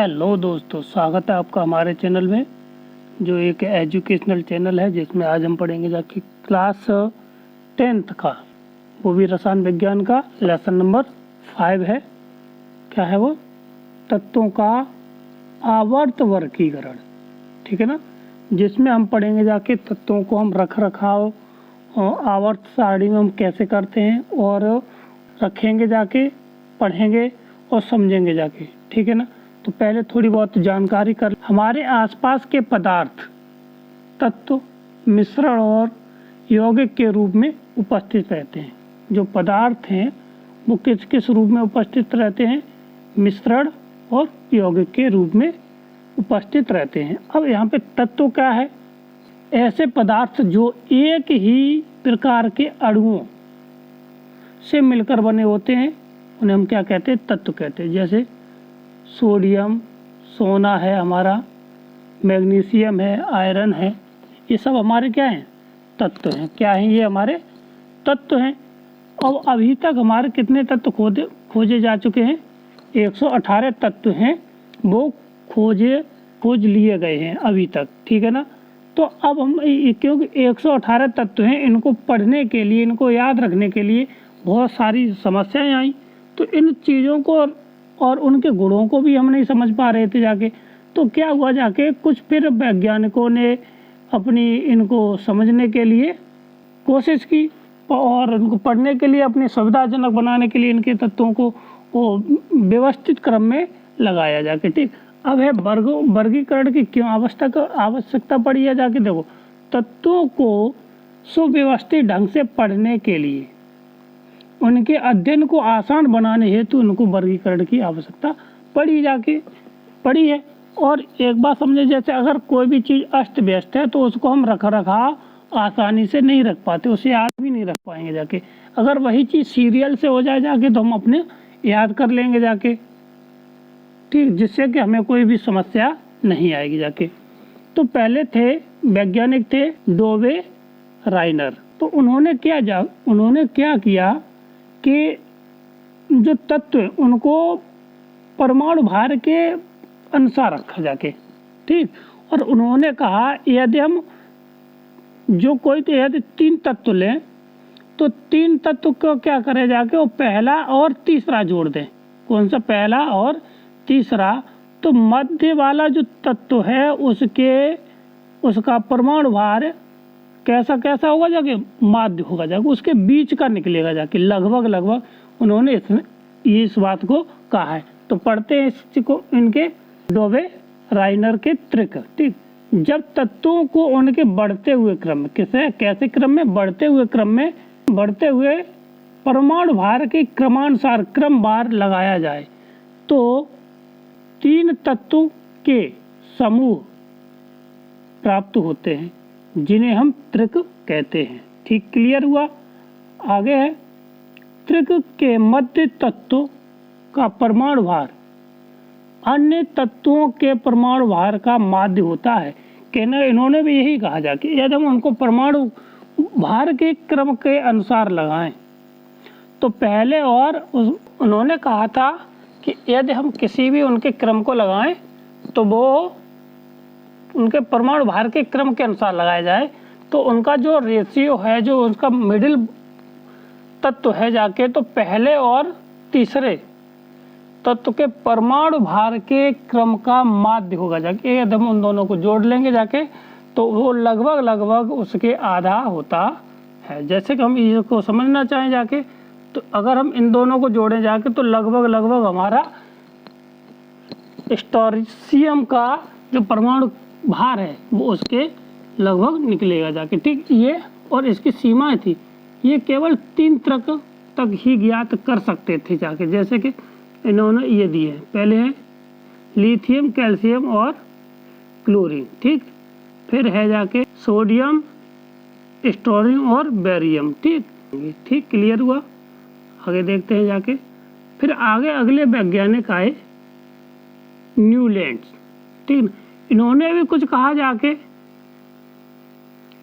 Hello दोस्तों, स्वागत है आपका हमारे चैनल में, जो एक एजुकेशनल चैनल है जिसमें आज हम पढ़ेंगे जाके क्लास 10th का, वो भी रसायन विज्ञान का लेसन नंबर 5 है। क्या है वो? तत्वों का आवर्त वर्गीकरण। ठीक है ना, जिसमें हम पढ़ेंगे जाके तत्वों को हम रख रखाव आवर्त सारणी में हम कैसे करते हैं, और रखेंगे जाके, पढ़ेंगे और समझेंगे जाके। ठीक है ना, तो पहले थोड़ी बहुत जानकारी कर। हमारे आसपास के पदार्थ तत्व मिश्रण और यौगिक के रूप में उपस्थित रहते हैं। जो पदार्थ हैं वो किस किस रूप में उपस्थित रहते हैं? मिश्रण और यौगिक के रूप में उपस्थित रहते हैं। अब यहाँ पे तत्व क्या है? ऐसे पदार्थ जो एक ही प्रकार के अणुओं से मिलकर बने होते हैं, उन्हें हम क्या कहते हैं? तत्व कहते हैं। जैसे सोडियम, सोना है हमारा, मैग्नीशियम है, आयरन है, ये सब हमारे क्या हैं? तत्व हैं। क्या हैं ये? हमारे तत्व हैं। अब अभी तक हमारे कितने तत्व खोजे जा चुके हैं? 118 तत्व हैं, वो खोज लिए गए हैं अभी तक। ठीक है ना, तो अब हम क्योंकि 118 तत्व हैं, इनको पढ़ने के लिए, इनको याद रखने के लिए बहुत सारी समस्याएं आई। तो इन चीज़ों को और उनके गुणों को भी हम नहीं समझ पा रहे थे जाके। तो क्या हुआ जाके, कुछ फिर वैज्ञानिकों ने अपनी इनको समझने के लिए कोशिश की और उनको पढ़ने के लिए, अपनी सुविधाजनक बनाने के लिए इनके तत्वों को वो व्यवस्थित क्रम में लगाया जाके। ठीक, अब है वर्गीकरण की क्यों आवश्यकता पड़ी है जाके। देखो, तत्वों को सुव्यवस्थित ढंग से पढ़ने के लिए, उनके अध्ययन को आसान बनाने हेतु उनको वर्गीकरण की आवश्यकता पड़ी है। और एक बात समझे, जैसे अगर कोई भी चीज़ अस्त व्यस्त है तो उसको हम रख रखाव आसानी से नहीं रख पाते, उसे याद भी नहीं रख पाएंगे जाके। अगर वही चीज़ सीरियल से हो जाए जाके तो हम अपने याद कर लेंगे जाके। ठीक, जिससे कि हमें कोई भी समस्या नहीं आएगी जाके। तो पहले थे वैज्ञानिक, थे डोवे राइनर। तो उन्होंने क्या किया कि जो तत्व हैं उनको परमाणु भार के अनुसार रखा जाके। ठीक, और उन्होंने कहा यदि हम यदि 3 तत्व लें तो 3 तत्व को क्या करें जाके, वो पहला और तीसरा जोड़ दें। कौन सा? पहला और तीसरा। तो मध्य वाला जो तत्व है उसका परमाणु भार कैसा होगा जाके? माध्य होगा जाके, उसके बीच का निकलेगा जाके, लगभग उन्होंने इस बात को कहा है। तो पढ़ते हैं इसको, इनके डोवे राइनर के त्रिक। ठीक, जब तत्वों को उनके बढ़ते हुए क्रम में, कैसे क्रम में? बढ़ते हुए परमाणु भार के क्रमानुसार क्रमवार लगाया जाए तो 3 तत्वों के समूह प्राप्त होते हैं, जिन्हें हम त्रिक कहते हैं। ठीक, क्लियर हुआ? आगे है, त्रिक के मध्य तत्व का परमाणु भार अन्य तत्वों के परमाणु भार का माध्य होता है। कहना, इन्होंने भी यही कहा जाके यदि हम उनको परमाणु भार के क्रम के अनुसार लगाएं तो पहले, और उन्होंने कहा था कि यदि हम किसी भी उनके क्रम को लगाएं तो वो उनके परमाणु भार के क्रम के अनुसार लगाया जाए, तो उनका जो रेशियो है, जो उनका मिडिल तत्व है जाके, तो पहले और तीसरे तत्व के परमाणु भार के क्रम का माध्य होगा जाके। यदि हम उन दोनों को जोड़ लेंगे जाके तो वो लगभग उसके आधा होता है। जैसे कि हम इसको समझना चाहें जाके, तो अगर हम इन दोनों को जोड़ें जाके तो लगभग हमारा स्ट्रोंथियम का जो परमाणु भार है वो उसके लगभग निकलेगा जाके। ठीक, ये और इसकी सीमाएं थी, ये केवल 3 तक ही ज्ञात कर सकते थे जाके। जैसे कि इन्होंने ये दिए हैं, पहले है लिथियम, कैल्शियम और क्लोरीन। ठीक, फिर है जाके सोडियम, स्ट्रोंथियम और बेरियम। ठीक, क्लियर हुआ? आगे देखते हैं जाके। फिर आगे अगले वैज्ञानिक आए, न्यूलैंड्स। ठीक, इन्होंने भी कुछ कहा जाके,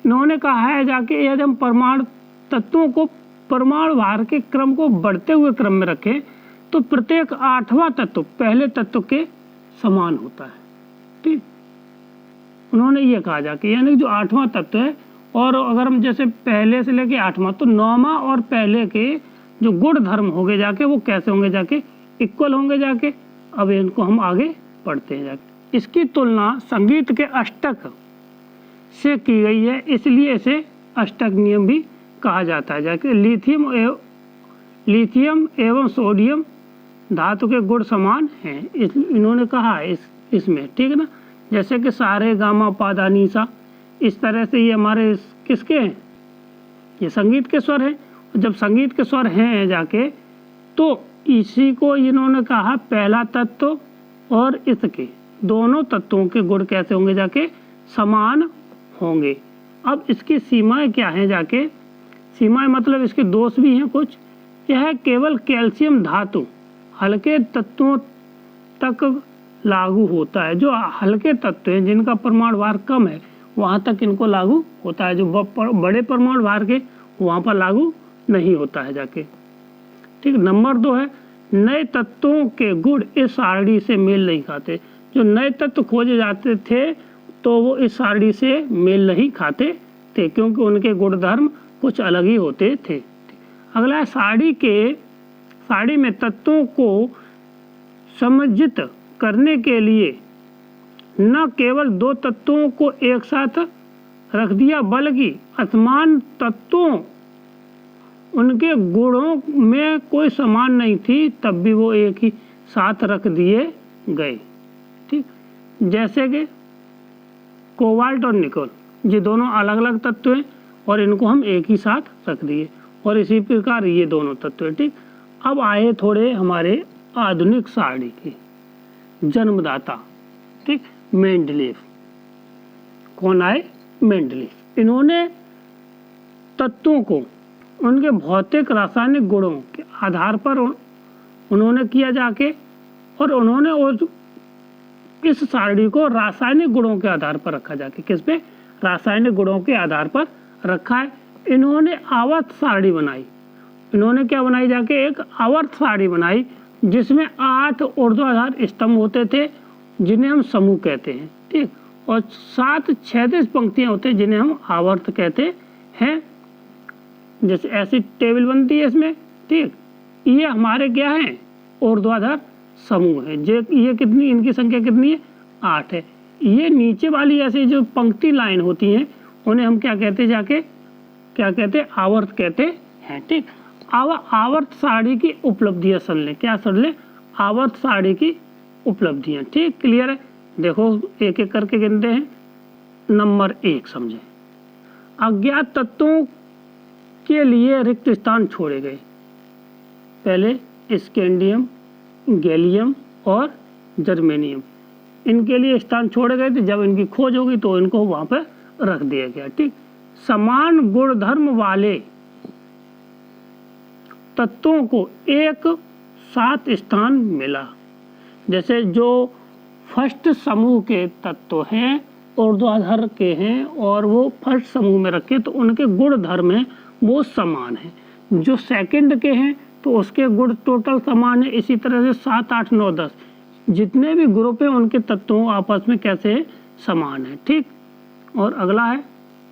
इन्होंने कहा है जाके यदि हम परमाणु तत्वों को परमाणु भार के क्रम को बढ़ते हुए क्रम में रखें तो प्रत्येक 8वां तत्व पहले तत्व के समान होता है। ठीक, उन्होंने ये कहा जाके, यानी जो 8वां तत्व है, और अगर हम जैसे पहले से लेके 8वां, तो 9वां और पहले के जो गुण धर्म होंगे जाके वो कैसे होंगे जाके, इक्वल होंगे जाके। अब इनको हम आगे पढ़ते हैं जाके। इसकी तुलना संगीत के अष्टक से की गई है, इसलिए इसे अष्टक नियम भी कहा जाता है जाके। लिथियम एवं सोडियम धातु के गुण समान हैं, इन्होंने कहा है इसमें। ठीक है ना, जैसे कि सारे गामा पादा नीसा, इस तरह से ये हमारे किसके हैं, ये संगीत के स्वर हैं। जब संगीत के स्वर हैं जाके, तो इसी को इन्होंने कहा पहला तत्व और इसके दोनों तत्वों के गुण कैसे होंगे जाके, समान होंगे। अब इसकी सीमाएं क्या हैं जाके, सीमाएं मतलब इसके दोष भी हैं कुछ। यह केवल कैल्शियम धातु हल्के तत्वों तक लागू होता है। जो हल्के तत्व हैं जिनका परमाणु भार कम है, वहाँ तक इनको लागू होता है। जो बड़े परमाणु भार के, वहाँ पर लागू नहीं होता है जाके। ठीक, नंबर 2 है, नए तत्वों के गुण इस सारणी से मेल नहीं खाते। जो नए तत्व खोजे जाते थे तो वो इस सारणी से मेल नहीं खाते थे, क्योंकि उनके गुण धर्म कुछ अलग ही होते थे। अगला है, सारणी में तत्वों को सम्मिलित करने के लिए न केवल 2 तत्वों को एक साथ रख दिया, बल्कि असमान तत्वों उनके गुणों में कोई समान नहीं थी, तब भी वो एक ही साथ रख दिए गए। ठीक, जैसे कि कोबाल्ट और निकल, ये दोनों अलग अलग तत्व हैं और इनको हम एक ही साथ रख दिए, और इसी प्रकार ये दोनों तत्व हैं। ठीक, अब आए थोड़े हमारे आधुनिक सारणी के जन्मदाता। ठीक, मेंडलीव। कौन आए, मेंडलीव। इन्होंने तत्वों को उनके भौतिक रासायनिक गुणों के आधार पर उन्होंने किया जाके, और उन्होंने इस सारणी को रासायनिक गुणों के आधार पर रखा जाके। किस पे, रासायनिक गुणों के आधार पर रखा है। इन्होंने आवर्त सारणी बनाई। इन्होंने क्या बनाई जाके, एक आवर्त सारणी बनाई जिसमें 8 ऊर्ध्वाधर स्तंभ होते थे जिन्हें हम समूह कहते हैं। ठीक, और 7 क्षैतिज पंक्तियां होती हैं जिन्हें हम आवर्त कहते हैं। जैसे ऐसी टेबल बनती है इसमें। ठीक, ये हमारे क्या है, ऊर्ध्वाधर समूह है। ये कितनी, इनकी संख्या कितनी है, 8 है। ये नीचे वाली ऐसी जो पंक्ति लाइन होती हैं उन्हें हम क्या कहते हैं जाके, क्या कहते हैं, आवर्त कहते हैं। ठीक, आवर्त सारणी की उपलब्धियां सुन लें। क्या सुन लें, आवर्त सारणी की उपलब्धियां। ठीक, क्लियर है। देखो एक एक करके गिनते हैं। नंबर 1 समझे, अज्ञात तत्वों के लिए रिक्त स्थान छोड़े गए। पहले स्कैंडियम, गैलियम और जर्मेनियम, इनके लिए स्थान छोड़े गए थे। जब इनकी खोज होगी तो इनको वहां पर रख दिया गया। ठीक, समान गुणधर्म वाले तत्वों को एक साथ स्थान मिला। जैसे जो फर्स्ट समूह के तत्व हैं, ऊर्ध्वाधर के हैं, और वो फर्स्ट समूह में रखे तो उनके गुण धर्म हैं वो समान है। जो सेकंड के हैं तो उसके गुण टोटल समान है। इसी तरह से 7, 8, 9, 10 जितने भी ग्रुप हैं उनके तत्वों आपस में कैसे समान है। ठीक, और अगला है,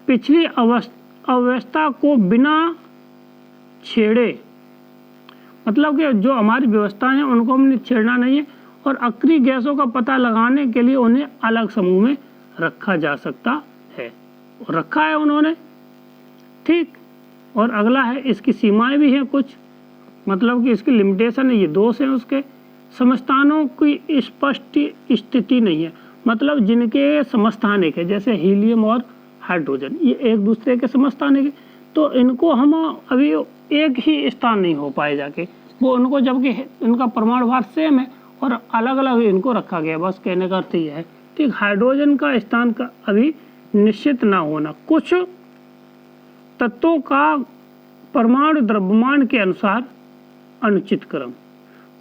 पिछली अवस्था को बिना छेड़े, मतलब कि जो हमारी व्यवस्था है उनको हमने छेड़ना नहीं है, और अक्रिय गैसों का पता लगाने के लिए उन्हें अलग समूह में रखा जा सकता है, और रखा है उन्होंने। ठीक, और अगला है, इसकी सीमाएं भी हैं कुछ, मतलब कि इसकी लिमिटेशन है, ये दोष हैं उसके। समस्थानों की स्पष्ट स्थिति नहीं है, मतलब जिनके समस्थान एक है, जैसे हीलियम और हाइड्रोजन, ये एक दूसरे के समस्थान है, तो इनको हम अभी एक ही स्थान नहीं हो पाए जाके वो उनको, जबकि इनका परमाणु भार सेम है और अलग अलग इनको रखा गया। बस कहने का अर्थ ये है। ठीक, हाइड्रोजन का स्थान का अभी निश्चित ना होना, कुछ तत्वों का परमाणु द्रव्यमान के अनुसार अनुचित क्रम,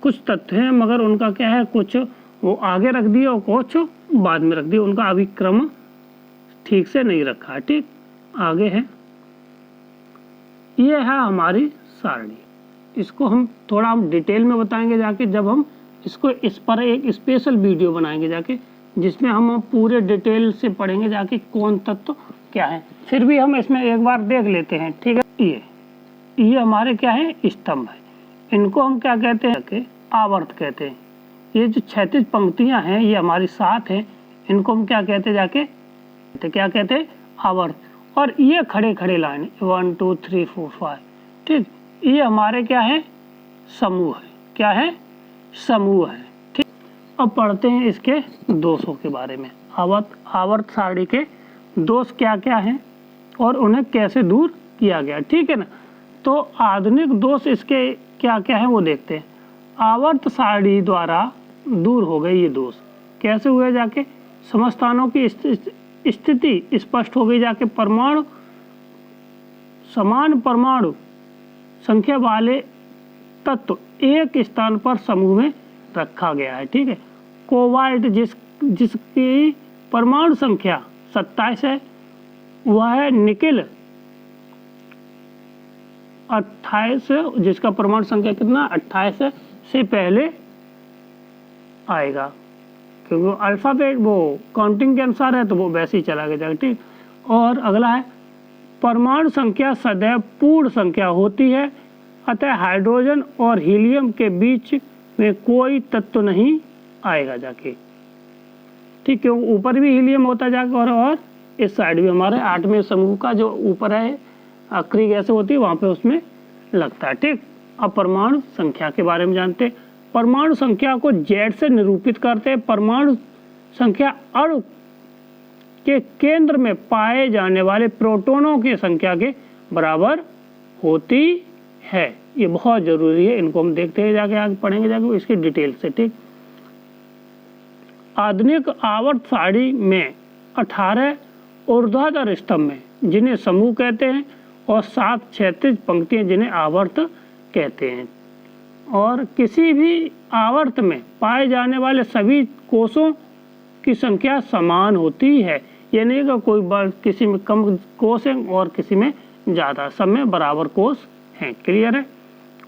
कुछ तत्व हैं मगर उनका क्या है, कुछ वो आगे रख दिया और कुछ बाद में रख दिया, उनका अभी क्रम ठीक से नहीं रखा। ठीक, आगे है, ये है हमारी सारणी। इसको हम थोड़ा डिटेल में बताएंगे जाके जब हम इसको इस पर एक स्पेशल वीडियो बनाएंगे जाके, जिसमें हम पूरे डिटेल से पढ़ेंगे जाके कौन तत्व क्या है। फिर भी हम इसमें एक बार देख लेते हैं, ठीक है। ये हमारे क्या है, स्तंभ है। इनको हम क्या कहते हैं कि आवर्त कहते हैं। ये जो क्षैतिज पंक्तियां हैं ये हमारी 7 हैं, इनको हम क्या कहते हैं जाके, तो क्या कहते हैं, आवर्त। और ये खड़े खड़े लाइन 1 2 3 4 5, ठीक, ये हमारे क्या है, समूह है। क्या है, समूह है, ठीक। अब पढ़ते हैं इसके दोषों के बारे में। आवर्त सारणी के दोष क्या क्या हैं और उन्हें कैसे दूर किया गया, ठीक है ना। तो आधुनिक दोष इसके क्या क्या है वो देखते हैं। आवर्त सारणी द्वारा दूर हो गए ये दोष। कैसे हुए जाके, समस्थानों की स्थिति स्पष्ट हो गई जाके, समान परमाणु संख्या वाले तत्व एक स्थान पर समूह में रखा गया है, ठीक है। कोबाल्ट जिसकी परमाणु संख्या 27 है, वह है निकिल 28, जिसका परमाणु संख्या कितना 28 है, से पहले आएगा, क्योंकि अल्फाबेट वो काउंटिंग के अनुसार है तो वो वैसे ही चला गया, ठीक। और अगला है, परमाणु संख्या सदैव पूर्ण संख्या होती है, अतः हाइड्रोजन और हीलियम के बीच में कोई तत्व नहीं आएगा जाके, ठीक। क्योंकि ऊपर भी हीलियम होता जाके और इस साइड भी हमारे 8वें समूह का जो ऊपर है आखिरी गैस होती है वहां पे उसमें लगता है, ठीक। अब परमाणु संख्या के बारे में जानते हैं। परमाणु संख्या को Z से निरूपित करते हैं। परमाणु संख्या अणु के केंद्र में पाए जाने वाले प्रोटॉनों की संख्या के बराबर होती है। ये बहुत जरूरी है, इनको हम देखते हैं जाके, आगे पढ़ेंगे जाके इसकी डिटेल से, ठीक। आधुनिक आवर्त सारणी में 18 ऊर्ध्वाधर स्तंभ में जिन्हें समूह कहते हैं और 7 क्षैतिज पंक्तियां जिन्हें आवर्त कहते हैं। और किसी भी आवर्त में पाए जाने वाले सभी कोषों की संख्या समान होती है। ये नहीं कि कोई किसी में कम कोष है और किसी में ज़्यादा, सब में बराबर कोष हैं। क्लियर है।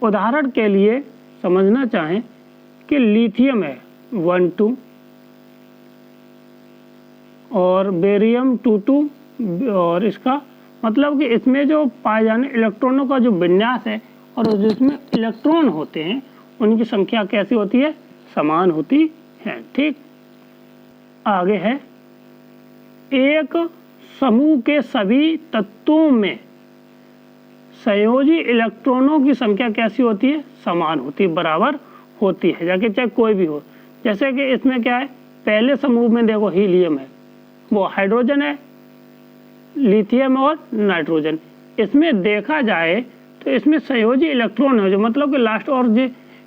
उदाहरण के लिए समझना चाहें कि लिथियम है 1 2 और बेरियम 2 2, और इसका मतलब कि इसमें जो पाए जाने इलेक्ट्रॉनों का जो विन्यास है और जिसमें इलेक्ट्रॉन होते हैं उनकी संख्या कैसी होती है, समान होती है, ठीक। आगे है, एक समूह के सभी तत्वों में संयोजी इलेक्ट्रॉनों की संख्या कैसी होती है, समान होती है, बराबर होती है जाके, चाहे कोई भी हो। जैसे कि इसमें क्या है, पहले समूह में देखो हीलियम है, वो हाइड्रोजन है, लिथियम और नाइट्रोजन। इसमें देखा जाए तो इसमें संयोजी इलेक्ट्रॉन है, जो मतलब कि लास्ट और जो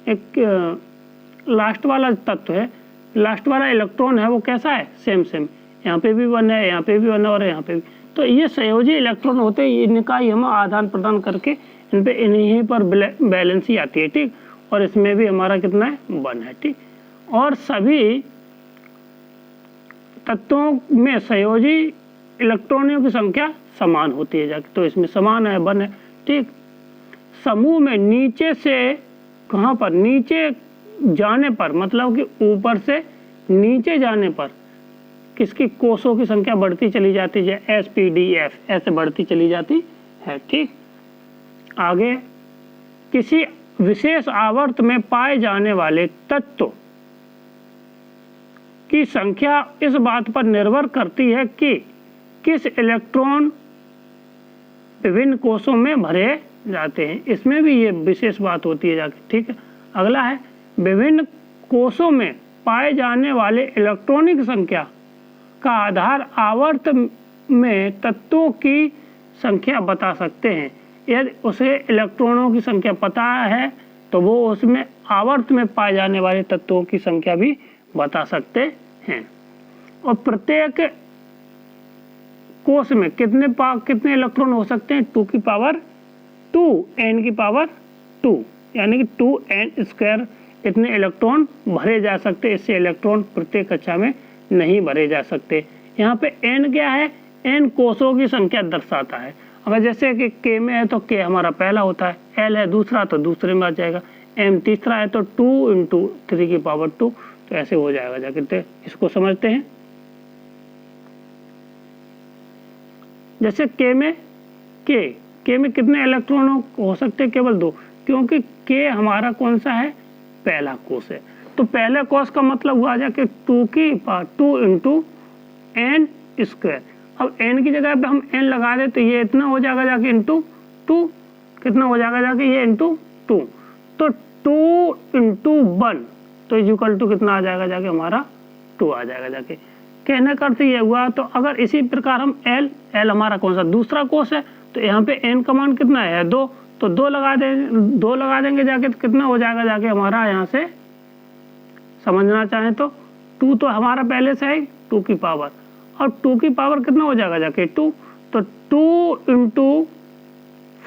एक लास्ट वाला तत्व है, लास्ट वाला इलेक्ट्रॉन है वो कैसा है, सेम सेम। यहाँ पे भी 1 है, यहाँ पे भी 1 है और यहाँ पे भी। तो ये संयोजी इलेक्ट्रॉन होते हैं, इनका ही हम आदान प्रदान करके इन पे इन्हीं पर बैलेंसी आती है, ठीक। और इसमें भी हमारा कितना है, 1 है, ठीक। और सभी तत्वों में संयोजी इलेक्ट्रॉनों की संख्या समान होती है जाके, तो इसमें समान है, 1 है, ठीक। समूह में नीचे से कहाँ पर, नीचे जाने पर, मतलब कि ऊपर से नीचे जाने पर किसकी कोषों की संख्या बढ़ती चली जाती है, SPDF ऐसे बढ़ती चली जाती है, ठीक। आगे, किसी विशेष आवर्त में पाए जाने वाले तत्व की संख्या इस बात पर निर्भर करती है कि किस इलेक्ट्रॉन विभिन्न कोषों में भरे जाते हैं। इसमें भी ये विशेष बात होती है जाके, ठीक है। अगला है, विभिन्न कोषों में पाए जाने वाले इलेक्ट्रॉनों की संख्या का आधार आवर्त में तत्वों की संख्या बता सकते हैं। यदि उसे इलेक्ट्रॉनों की संख्या पता है तो वो उसमें आवर्त में पाए जाने वाले तत्वों की संख्या भी बता सकते हैं। और प्रत्येक कोष में कितने इलेक्ट्रॉन हो सकते हैं, 2 की पावर 2 n की पावर 2, यानी कि 2n² इतने इलेक्ट्रॉन भरे जा सकते। इससे इलेक्ट्रॉन प्रत्येक कक्षा में नहीं भरे जा सकते। यहाँ पे n क्या है, n कोषों की संख्या दर्शाता है। अगर जैसे कि k में है तो k हमारा पहला होता है, l है दूसरा तो दूसरे में आ जाएगा, m तीसरा है तो 2 × 3⁻², तो ऐसे हो जाएगा जाके। तो इसको समझते हैं। जैसे k में कितने इलेक्ट्रॉन हो सकते हैं? केवल 2, क्योंकि k हमारा कौन सा है? पहला कोष है। तो पहले कोष का मतलब हुआ जाके 2 × n²। अब n की जगह पे हम n लगा दे तो ये इतना हो जाएगा जाके × 2, कितना हो जाएगा जाके ये × 2, तो 2 × 1 तो इक्वल टू कितना आ जाएगा जाके हमारा 2 आ जाएगा जाके। कहने का अर्थ ये हुआ। तो अगर इसी प्रकार हम l हमारा कौन सा? दूसरा कोष है, तो यहाँ पे n का मान कितना है? 2, तो 2 लगा देंगे जाके, तो कितना हो जाएगा जाके हमारा? यहाँ से समझना चाहें तो 2 तो हमारा पहले से है 2 की पावर, और 2 की पावर कितना हो जाएगा जाके? 2, तो 2 ×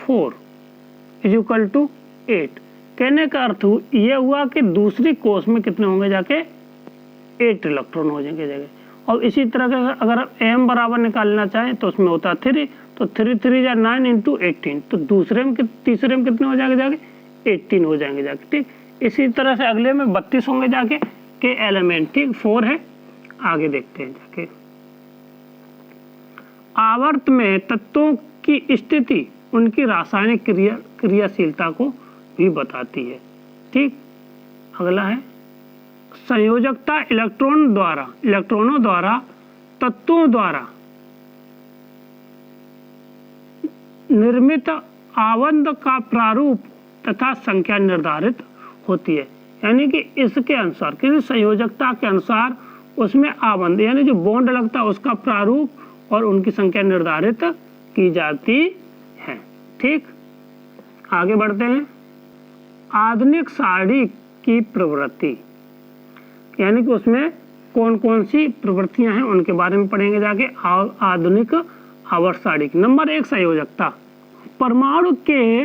4 इक्वल टू 8। कहने का अर्थ ये हुआ कि दूसरी कोष में कितने होंगे जाके? 8 इलेक्ट्रॉन हो जाएंगे जगह। और इसी तरह का अगर m बराबर निकालना चाहें तो उसमें होता 3, तो 3 3 या 9 × 18, तो तीसरे में कितने हो जाएंगे जाके? 18 हो जाएंगे जाके। ठीक, इसी तरह से अगले में 32 होंगे जाके के एलिमेंट। ठीक, 4 है। आगे देखते हैं जाके। आवर्त में तत्वों की स्थिति उनकी रासायनिक क्रियाशीलता को भी बताती है। ठीक, अगला है संयोजकता। इलेक्ट्रॉनों द्वारा तत्वों द्वारा निर्मित आबंध का प्रारूप तथा संख्या निर्धारित होती है। यानी कि इसके अनुसार, किसी संयोजकता के अनुसार उसमें आबंध यानी जो बॉन्ड लगता है उसका प्रारूप और उनकी संख्या निर्धारित की जाती है। ठीक, आगे बढ़ते हैं। आधुनिक सारणी की प्रवृत्ति, यानी कि उसमें कौन कौन सी प्रवृत्तियां हैं उनके बारे में पढ़ेंगे जाके। आधुनिक आवर्त सारणी। नंबर 1, संयोजकता। परमाणु के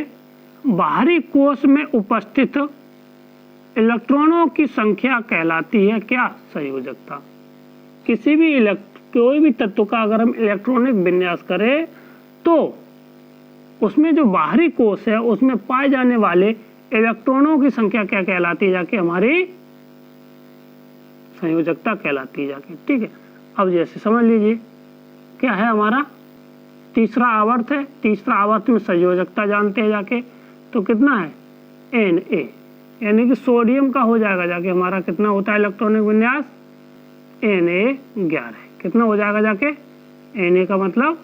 बाहरी कोश में उपस्थित इलेक्ट्रॉनों की संख्या कहलाती है क्या? संयोजकता। कोई भी तत्व का अगर हम इलेक्ट्रॉनिक विन्यास करें तो उसमें जो बाहरी कोश है उसमें पाए जाने वाले इलेक्ट्रॉनों की संख्या क्या कहलाती है जाके? हमारी संयोजकता कहलाती है जाके। ठीक है, अब जैसे समझ लीजिए क्या है हमारा तीसरा आवर्त है। तीसरा आवर्त में संयोजकता जानते हैं जाके, तो कितना है? Na, यानी कि सोडियम का हो जाएगा जाके हमारा कितना होता है इलेक्ट्रॉनिक विन्यास? Na11। कितना हो जाएगा जाके? Na का मतलब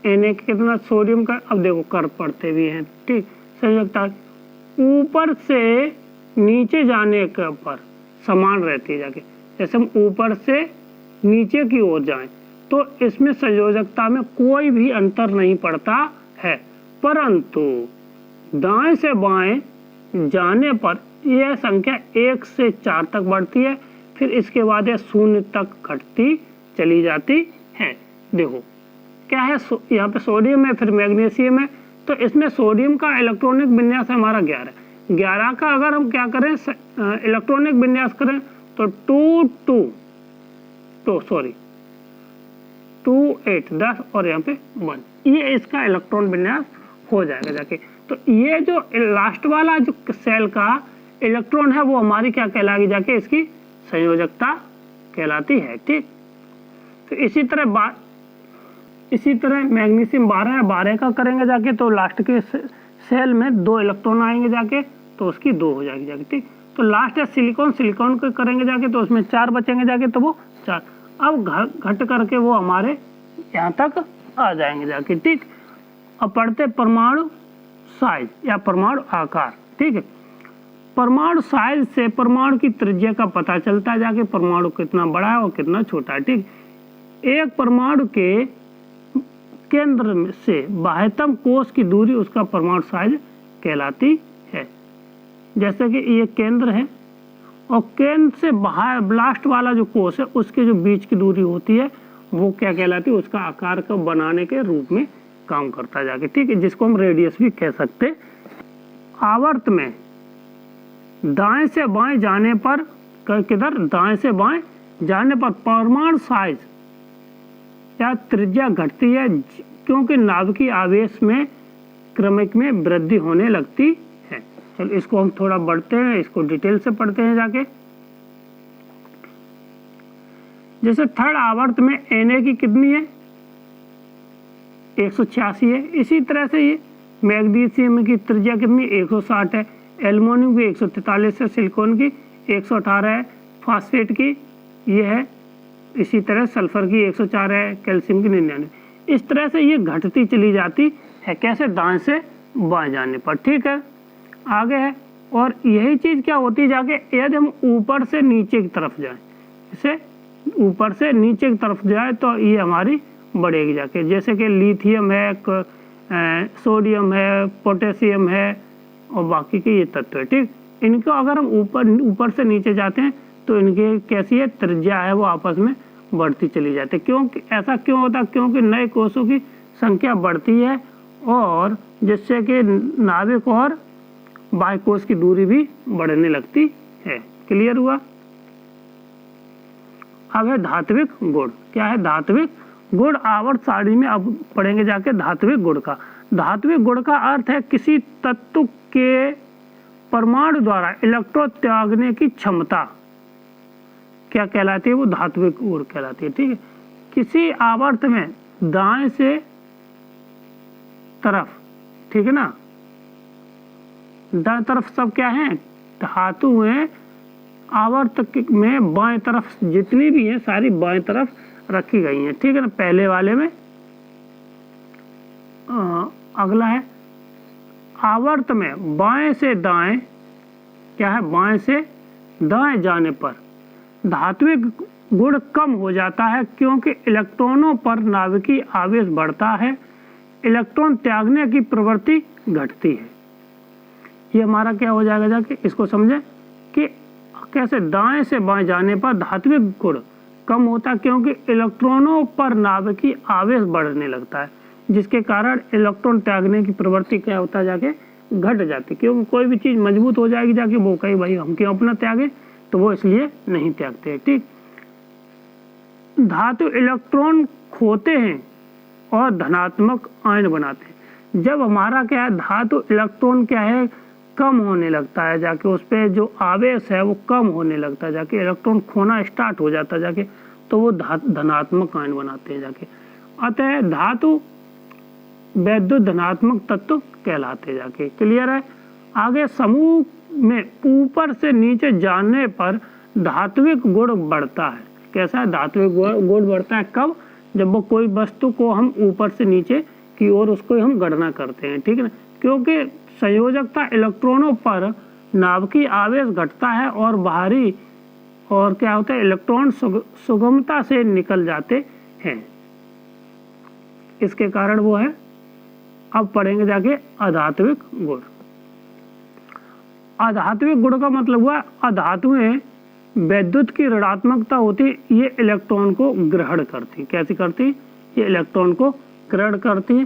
Na कितना सोडियम का? अब देखो कर पढ़ते भी हैं। ठीक, संयोजकता ऊपर से नीचे जाने के पर समान रहती है जाके। जैसे हम ऊपर से नीचे की ओर जाएं तो इसमें संयोजकता में कोई भी अंतर नहीं पड़ता है, परंतु दाएं से बाएं जाने पर यह संख्या 1 से 4 तक बढ़ती है, फिर इसके बाद यह 0 तक घटती चली जाती है। देखो क्या है, यहाँ पे सोडियम है, फिर मैग्नीशियम है, तो इसमें सोडियम का इलेक्ट्रॉनिक विन्यास हमारा 11 का अगर हम क्या करें इलेक्ट्रॉनिक विन्यास करें तो 2 8 10 और यहाँ पे 1, ये इसका इलेक्ट्रॉन विन्यास हो जाएगा जाके। तो ये जो लास्ट वाला जो सेल का इलेक्ट्रॉन है वो हमारी क्या कहलाएगी जाके? इसकी संयोजकता कहलाती है। ठीक, तो इसी तरह मैग्नीशियम 12 का करेंगे जाके तो लास्ट के सेल में 2 इलेक्ट्रॉन आएंगे जाके, तो उसकी 2 हो जाएगी जाके। ठीक, तो लास्ट है सिलिकॉन को करेंगे जाके तो उसमें 4 बचेंगे जाके, तो वो 4 अब घट करके वो हमारे यहाँ तक आ जाएंगे जाके। ठीक, अब पढ़ते परमाणु साइज या परमाणु आकार। ठीक है, परमाणु साइज से परमाणु की त्रिज्या का पता चलता है जाके, परमाणु कितना बड़ा है और कितना छोटा है। ठीक, एक परमाणु के केंद्र से बाह्यतम कोश की दूरी उसका परमाणु साइज कहलाती है। जैसे कि ये केंद्र है और केंद्र से बाहर ब्लास्ट वाला जो कोश है उसके जो बीच की दूरी होती है वो क्या कहलाती है? उसका आकार को बनाने के रूप में काम करता जाके। ठीक है, जिसको हम रेडियस भी कह सकते। आवर्त में दाएं से बाएं जाने पर किधर? दाएं से बाएं जाने पर परमाणु साइज या त्रिज्या घटती है, क्योंकि नाभिकीय आवेश में क्रमिक में वृद्धि होने लगती है। चलो इसको हम थोड़ा बढ़ते हैं, इसको डिटेल से पढ़ते हैं जाके। जैसे थर्ड आवर्त में Na की कितनी है, 186 है। इसी तरह से ये मैग्नीशियम की त्रिज्या कितनी, 160 है। एल्युमिनियम की 143 है, सिलिकॉन की 118 है, फास्फेट की ये है। इसी तरह सल्फर की 104 है, कैल्शियम की 99। इस तरह से ये घटती चली जाती है, कैसे, दाएं से बाएं जाने पर। ठीक है, आगे है। और यही चीज़ क्या होती जाके, यदि हम ऊपर से नीचे की तरफ जाएं, इसे ऊपर से नीचे की तरफ जाए तो ये हमारी बढ़ेगी जाके। जैसे कि लिथियम है, सोडियम है, पोटेशियम है और बाकी के ये तत्व है। ठीक, इनको अगर हम ऊपर से नीचे जाते हैं तो इनके कैसी है, त्रिज्या है वो आपस में बढ़ती चली जाती है। क्योंकि ऐसा क्यों होता है, क्योंकि नए कोषों की संख्या बढ़ती है और जिससे कि नाभिक और बाह्य कोष की दूरी भी बढ़ने लगती है। क्लियर हुआ। अब है धात्विक गुण। क्या है, धात्विक गुण। आवर्त सारणी में अब पढ़ेंगे जाके धात्विक गुण का। धात्विक गुण का अर्थ है किसी तत्व के परमाणु द्वारा इलेक्ट्रॉन त्यागने की क्षमता। क्या कहलाती है, वो धात्विक गुण कहलाती है। ठीक है, किसी आवर्त में दाएं से तरफ, ठीक है ना, दाएं तरफ सब क्या है, धातु है। आवर्त में बाएं तरफ जितनी भी है सारी बाएं तरफ रखी गई हैं। ठीक है ना, पहले वाले में। अगला है आवर्त में बाएं से दाएं, क्या है, बाएं से दाएं जाने पर धात्विक गुण कम हो जाता है, क्योंकि इलेक्ट्रॉनों पर नाभिकीय आवेश बढ़ता है, इलेक्ट्रॉन त्यागने की प्रवृत्ति घटती है। ये हमारा क्या हो जाएगा जाके, इसको समझे कि कैसे दाएं से बाएं जाने पर धात्विक गुण कम होता है, क्योंकि इलेक्ट्रॉनों पर नाभिकीय आवेश बढ़ने लगता है, जिसके कारण इलेक्ट्रॉन त्यागने की प्रवृत्ति क्या होता है जाके, घट जाती है। क्योंकि कोई भी चीज मजबूत हो जाएगी जाके, वो कहीं भाई हम क्यों अपना त्यागे, तो वो इसलिए नहीं त्यागते हैं। ठीक, धातु इलेक्ट्रॉन खोते हैं और धनात्मक आयन बनाते हैं। जब हमारा क्या है, धातु इलेक्ट्रॉन क्या है, कम होने लगता है जाके, उस पर जो आवेश है वो कम होने लगता है जाके, इलेक्ट्रॉन खोना स्टार्ट हो जाता है जाके, तो वो धनात्मक आयन बनाते हैं जाके। अतः धातु वैद्युत धनात्मक तत्व कहलाते हैं जाके। क्लियर है। आगे समूह में ऊपर से नीचे जाने पर धात्विक गुण बढ़ता है। कैसा है, धात्विक गुण बढ़ता है कब, जब वो कोई वस्तु को हम ऊपर से नीचे की ओर उसको हम गणना करते हैं। ठीक है ना, क्योंकि संयोजकता इलेक्ट्रॉनों पर नाभिकीय आवेश घटता है और बाहरी और क्या होता है, इलेक्ट्रॉन सुगमता से निकल जाते हैं। इसके कारण वो है। अब पढ़ेंगे जाके अधात्विक गुण। अधात्विक गुण का मतलब हुआ अधातुएं वैद्युत की ऋणात्मकता होती, ये इलेक्ट्रॉन को ग्रहण करती। कैसे करती, ये इलेक्ट्रॉन को ग्रहण करती।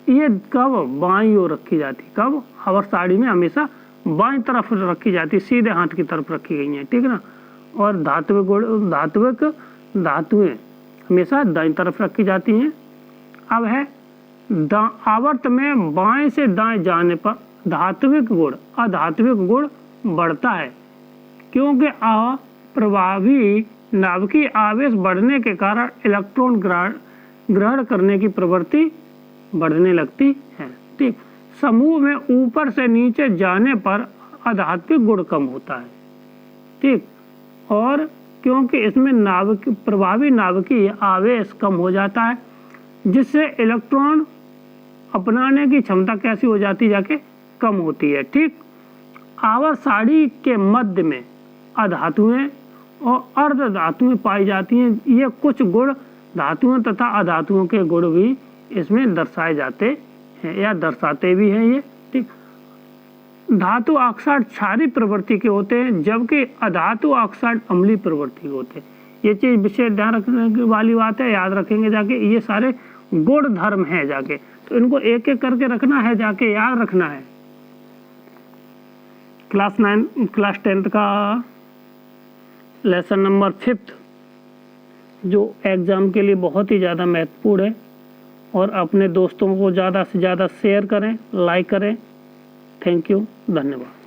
ये कब, बाईं ओर रखी जाती। कब, आवर्त सारणी में हमेशा बाईं तरफ रखी जाती, सीधे हाथ की तरफ रखी गई हैं। ठीक है ना। और धात्विक गुण, धातुएं हमेशा दाईं तरफ रखी जाती हैं। अब है आवर्त में बाएं से दाएं जाने पर धात्विक गुण, अधात्विक गुण बढ़ता है, क्योंकि अप्रभावी नाभिकीय आवेश बढ़ने के कारण इलेक्ट्रॉन ग्रहण करने की प्रवृत्ति बढ़ने लगती है। ठीक, समूह में ऊपर से नीचे जाने पर अधात्विक गुण कम होता है। ठीक, और क्योंकि इसमें प्रभावी नाभिकीय आवेश कम हो जाता है, जिससे इलेक्ट्रॉन अपनाने की क्षमता कैसी हो जाती जाके, कम होती है। ठीक, आवर्त सारणी के मध्य में अधातुएं और अर्धधातुएं पाई जाती हैं। ये कुछ गुण धातुओं तथा अधातुओं के गुण भी इसमें दर्शाए जाते हैं या दर्शाते भी हैं ये। ठीक, धातु ऑक्साइड क्षारीय प्रवृत्ति के होते हैं, जबकि अधातु ऑक्साइड अम्लीय प्रवृत्ति के होते हैं। ये चीज विशेष ध्यान रखने वाली बात है, याद रखेंगे जाके। ये सारे गुण धर्म हैं जाके, तो इनको एक एक करके रखना है जाके, याद रखना है। क्लास 10th का लेसन नंबर 5 जो एग्जाम के लिए बहुत ही ज़्यादा महत्वपूर्ण है, और अपने दोस्तों को ज़्यादा से ज़्यादा शेयर करें, लाइक करें। थैंक यू, धन्यवाद।